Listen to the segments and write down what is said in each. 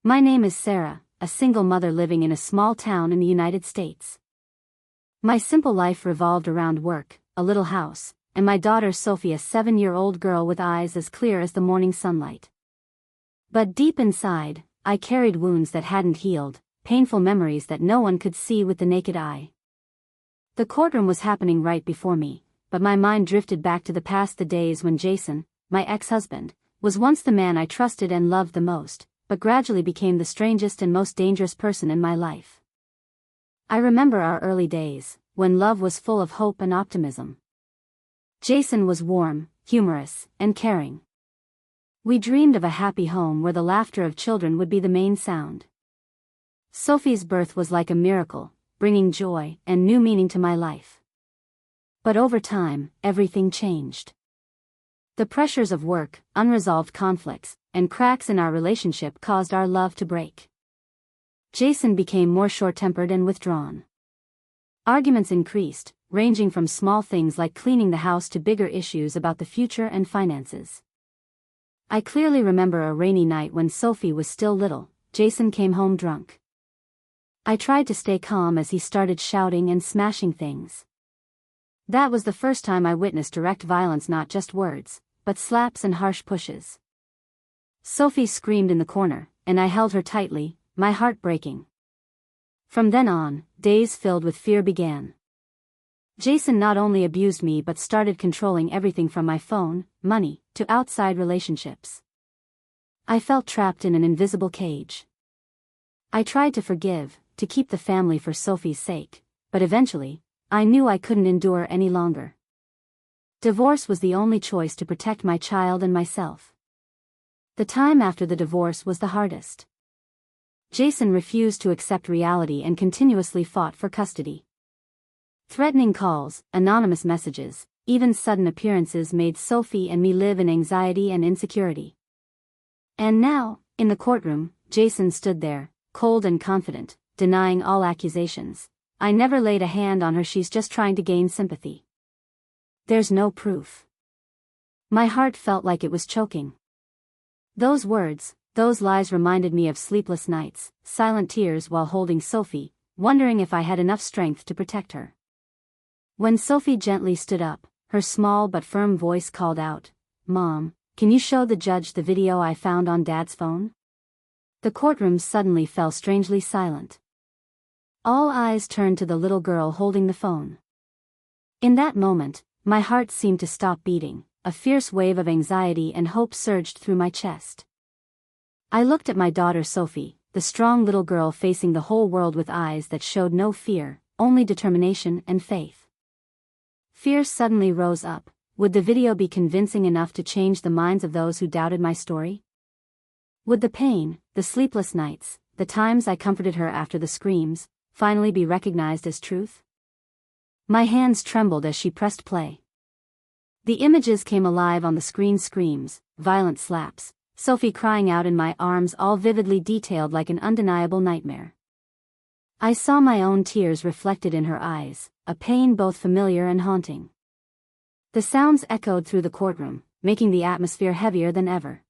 My name is Sarah, a single mother living in a small town in the United States. My simple life revolved around work, a little house, and my daughter Sophie, a 7-year-old girl with eyes as clear as the morning sunlight. But deep inside, I carried wounds that hadn't healed, painful memories that no one could see with the naked eye. The courtroom was happening right before me, but my mind drifted back to the past, the days when Jason, my ex-husband, was once the man I trusted and loved the most, but gradually became the strangest and most dangerous person in my life. I remember our early days, when love was full of hope and optimism. Jason was warm, humorous, and caring. We dreamed of a happy home where the laughter of children would be the main sound. Sophie's birth was like a miracle, bringing joy and new meaning to my life. But over time, everything changed. The pressures of work, unresolved conflicts, and cracks in our relationship caused our love to break. Jason became more short-tempered and withdrawn. Arguments increased, ranging from small things like cleaning the house to bigger issues about the future and finances. I clearly remember a rainy night when Sophie was still little. Jason came home drunk. I tried to stay calm as he started shouting and smashing things. That was the first time I witnessed direct violence, not just words, but slaps and harsh pushes. Sophie screamed in the corner, and I held her tightly, my heart breaking. From then on, days filled with fear began. Jason not only abused me but started controlling everything from my phone, money, to outside relationships. I felt trapped in an invisible cage. I tried to forgive, to keep the family for Sophie's sake, but eventually, I knew I couldn't endure any longer. Divorce was the only choice to protect my child and myself. The time after the divorce was the hardest. Jason refused to accept reality and continuously fought for custody. Threatening calls, anonymous messages, even sudden appearances made Sophie and me live in anxiety and insecurity. And now, in the courtroom, Jason stood there, cold and confident, denying all accusations. I never laid a hand on her, she's just trying to gain sympathy. There's no proof. My heart felt like it was choking. Those words, those lies reminded me of sleepless nights, silent tears while holding Sophie, wondering if I had enough strength to protect her. When Sophie gently stood up, her small but firm voice called out, "Mom, can you show the judge the video I found on Dad's phone?" The courtroom suddenly fell strangely silent. All eyes turned to the little girl holding the phone. In that moment, my heart seemed to stop beating, a fierce wave of anxiety and hope surged through my chest. I looked at my daughter Sophie, the strong little girl facing the whole world with eyes that showed no fear, only determination and faith. Fear suddenly rose up. Would the video be convincing enough to change the minds of those who doubted my story? Would the pain, the sleepless nights, the times I comforted her after the screams, finally be recognized as truth? My hands trembled as she pressed play. The images came alive on the screen: screams, violent slaps, Sophie crying out in my arms, all vividly detailed like an undeniable nightmare. I saw my own tears reflected in her eyes, a pain both familiar and haunting. The sounds echoed through the courtroom, making the atmosphere heavier than ever.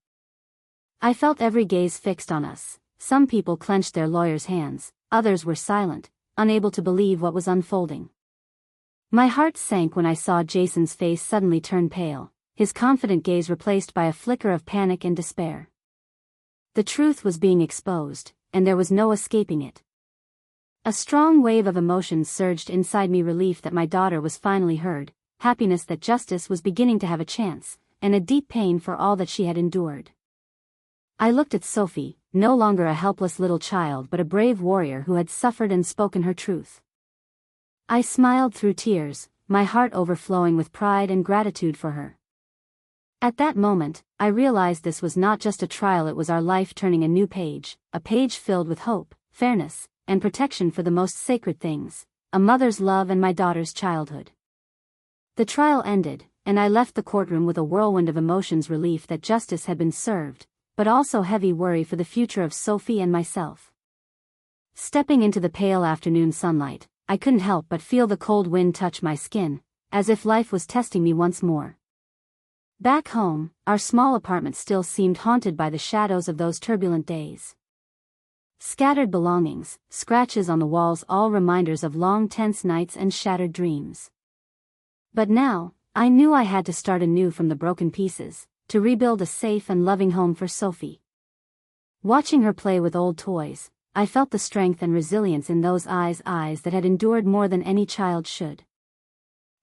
I felt every gaze fixed on us. Some people clenched their lawyers' hands, others were silent, unable to believe what was unfolding. My heart sank when I saw Jason's face suddenly turn pale, his confident gaze replaced by a flicker of panic and despair. The truth was being exposed, and there was no escaping it. A strong wave of emotions surged inside me: relief that my daughter was finally heard, happiness that justice was beginning to have a chance, and a deep pain for all that she had endured. I looked at Sophie, no longer a helpless little child but a brave warrior who had suffered and spoken her truth. I smiled through tears, my heart overflowing with pride and gratitude for her. At that moment, I realized this was not just a trial, it was our life turning a new page, a page filled with hope, fairness, and protection for the most sacred things, a mother's love and my daughter's childhood. The trial ended, and I left the courtroom with a whirlwind of emotions: relief that justice had been served, but also heavy worry for the future of Sophie and myself. Stepping into the pale afternoon sunlight, I couldn't help but feel the cold wind touch my skin, as if life was testing me once more. Back home, our small apartment still seemed haunted by the shadows of those turbulent days. Scattered belongings, scratches on the walls, all reminders of long tense nights and shattered dreams. But now, I knew I had to start anew from the broken pieces, to rebuild a safe and loving home for Sophie. Watching her play with old toys, I felt the strength and resilience in those eyes that had endured more than any child should.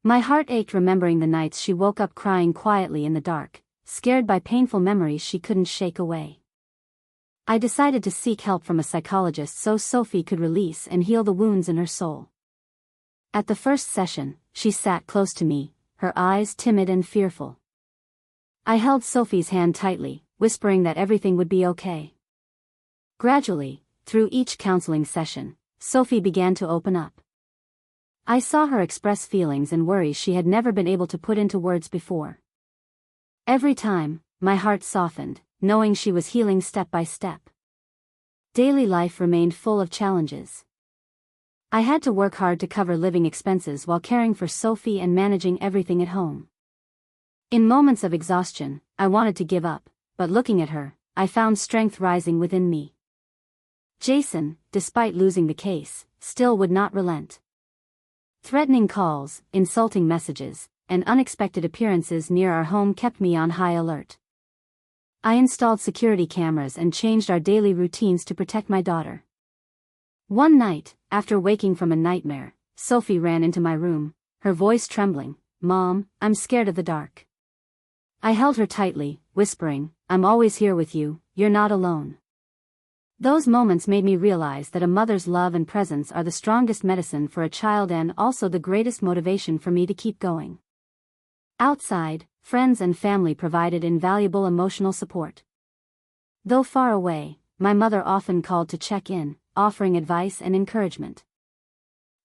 My heart ached remembering the nights she woke up crying quietly in the dark, scared by painful memories she couldn't shake away. I decided to seek help from a psychologist so Sophie could release and heal the wounds in her soul. At the first session, she sat close to me, her eyes timid and fearful. I held Sophie's hand tightly, whispering that everything would be okay. Gradually, through each counseling session, Sophie began to open up. I saw her express feelings and worries she had never been able to put into words before. Every time, my heart softened, knowing she was healing step by step. Daily life remained full of challenges. I had to work hard to cover living expenses while caring for Sophie and managing everything at home. In moments of exhaustion, I wanted to give up, but looking at her, I found strength rising within me. Jason, despite losing the case, still would not relent. Threatening calls, insulting messages, and unexpected appearances near our home kept me on high alert. I installed security cameras and changed our daily routines to protect my daughter. One night, after waking from a nightmare, Sophie ran into my room, her voice trembling. "Mom, I'm scared of the dark." I held her tightly, whispering, "I'm always here with you, you're not alone." Those moments made me realize that a mother's love and presence are the strongest medicine for a child and also the greatest motivation for me to keep going. Outside, friends and family provided invaluable emotional support. Though far away, my mother often called to check in, offering advice and encouragement.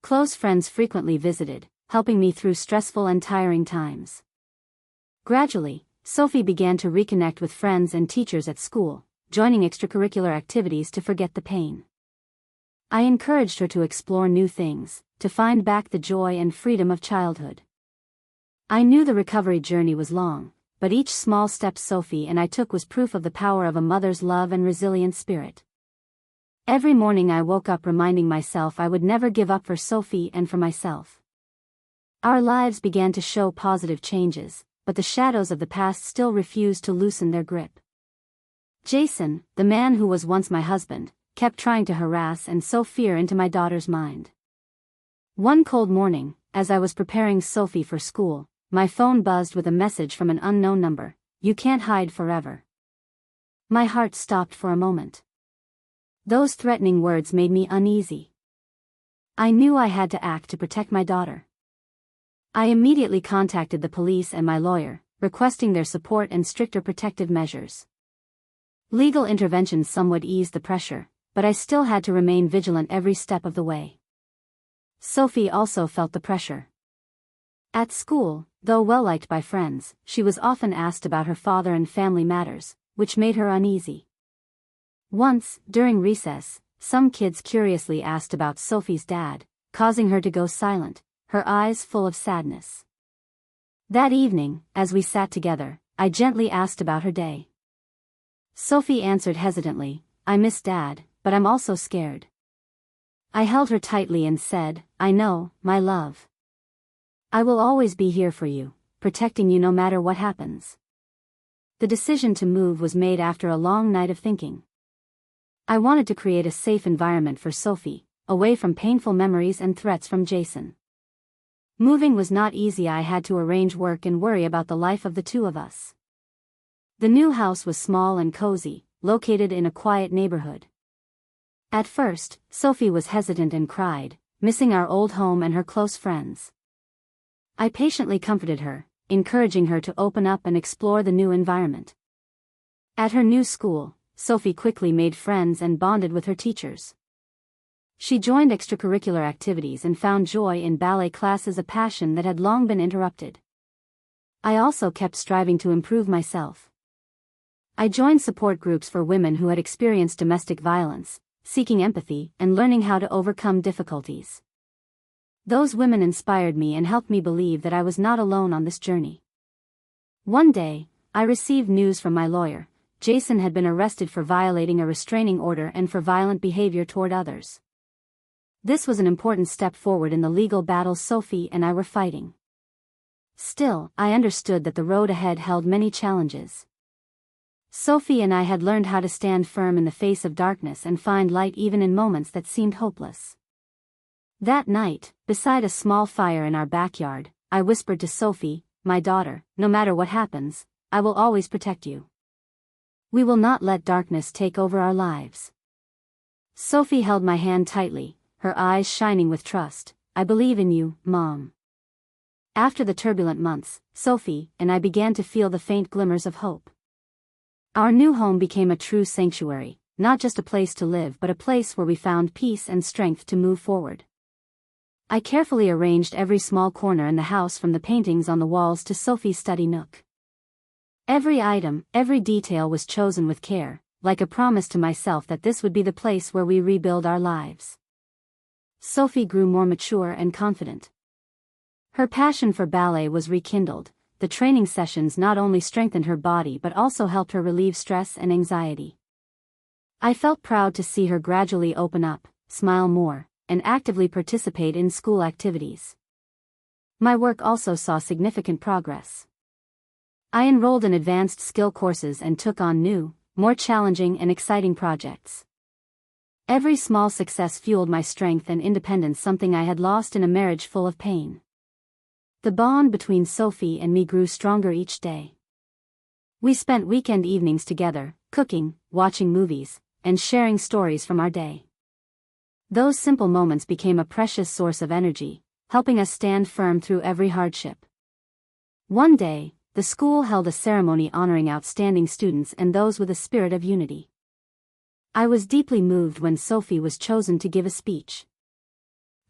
Close friends frequently visited, helping me through stressful and tiring times. Gradually, Sophie began to reconnect with friends and teachers at school, joining extracurricular activities to forget the pain. I encouraged her to explore new things, to find back the joy and freedom of childhood. I knew the recovery journey was long, but each small step Sophie and I took was proof of the power of a mother's love and resilient spirit. Every morning I woke up reminding myself I would never give up for Sophie and for myself. Our lives began to show positive changes, but the shadows of the past still refused to loosen their grip. Jason, the man who was once my husband, kept trying to harass and sow fear into my daughter's mind. One cold morning, as I was preparing Sophie for school, my phone buzzed with a message from an unknown number. "You can't hide forever." My heart stopped for a moment. Those threatening words made me uneasy. I knew I had to act to protect my daughter. I immediately contacted the police and my lawyer, requesting their support and stricter protective measures. Legal intervention somewhat eased the pressure, but I still had to remain vigilant every step of the way. Sophie also felt the pressure. At school, though well-liked by friends, she was often asked about her father and family matters, which made her uneasy. Once, during recess, some kids curiously asked about Sophie's dad, causing her to go silent, her eyes full of sadness. That evening, as we sat together, I gently asked about her day. Sophie answered hesitantly, "I miss Dad, but I'm also scared." I held her tightly and said, "I know, my love. I will always be here for you, protecting you no matter what happens." The decision to move was made after a long night of thinking. I wanted to create a safe environment for Sophie, away from painful memories and threats from Jason. Moving was not easy. I had to arrange work and worry about the life of the two of us. The new house was small and cozy, located in a quiet neighborhood. At first, Sophie was hesitant and cried, missing our old home and her close friends. I patiently comforted her, encouraging her to open up and explore the new environment. At her new school, Sophie quickly made friends and bonded with her teachers. She joined extracurricular activities and found joy in ballet classes, a passion that had long been interrupted. I also kept striving to improve myself. I joined support groups for women who had experienced domestic violence, seeking empathy and learning how to overcome difficulties. Those women inspired me and helped me believe that I was not alone on this journey. One day, I received news from my lawyer, Jason had been arrested for violating a restraining order and for violent behavior toward others. This was an important step forward in the legal battle Sophie and I were fighting. Still, I understood that the road ahead held many challenges. Sophie and I had learned how to stand firm in the face of darkness and find light even in moments that seemed hopeless. That night, beside a small fire in our backyard, I whispered to Sophie, my daughter, no matter what happens, I will always protect you. We will not let darkness take over our lives. Sophie held my hand tightly, her eyes shining with trust. I believe in you, Mom. After the turbulent months, Sophie and I began to feel the faint glimmers of hope. Our new home became a true sanctuary, not just a place to live but a place where we found peace and strength to move forward. I carefully arranged every small corner in the house, from the paintings on the walls to Sophie's study nook. Every item, every detail was chosen with care, like a promise to myself that this would be the place where we rebuild our lives. Sophie grew more mature and confident. Her passion for ballet was rekindled. The training sessions not only strengthened her body but also helped her relieve stress and anxiety. I felt proud to see her gradually open up, smile more, and actively participate in school activities. My work also saw significant progress. I enrolled in advanced skill courses and took on new, more challenging and exciting projects. Every small success fueled my strength and independence, something I had lost in a marriage full of pain. The bond between Sophie and me grew stronger each day. We spent weekend evenings together, cooking, watching movies, and sharing stories from our day. Those simple moments became a precious source of energy, helping us stand firm through every hardship. One day, the school held a ceremony honoring outstanding students and those with a spirit of unity. I was deeply moved when Sophie was chosen to give a speech.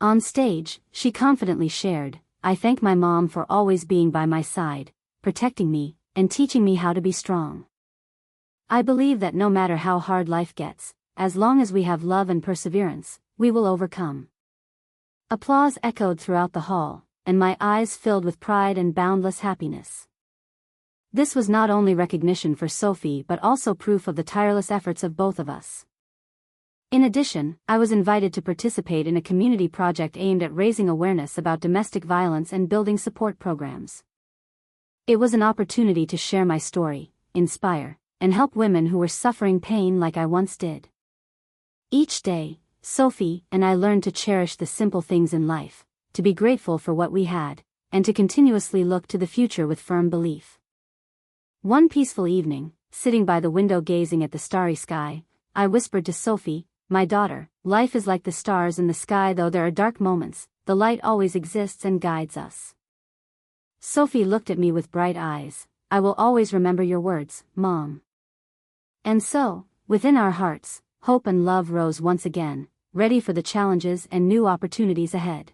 On stage, she confidently shared, "I thank my mom for always being by my side, protecting me, and teaching me how to be strong. I believe that no matter how hard life gets, as long as we have love and perseverance, we will overcome." Applause echoed throughout the hall, and my eyes filled with pride and boundless happiness. This was not only recognition for Sophie but also proof of the tireless efforts of both of us. In addition, I was invited to participate in a community project aimed at raising awareness about domestic violence and building support programs. It was an opportunity to share my story, inspire, and help women who were suffering pain like I once did. Each day, Sophie and I learned to cherish the simple things in life, to be grateful for what we had, and to continuously look to the future with firm belief. One peaceful evening, sitting by the window gazing at the starry sky, I whispered to Sophie, "My daughter, life is like the stars in the sky. Though there are dark moments, the light always exists and guides us." Sophie looked at me with bright eyes. "I will always remember your words, Mom." And so, within our hearts, hope and love rose once again, ready for the challenges and new opportunities ahead.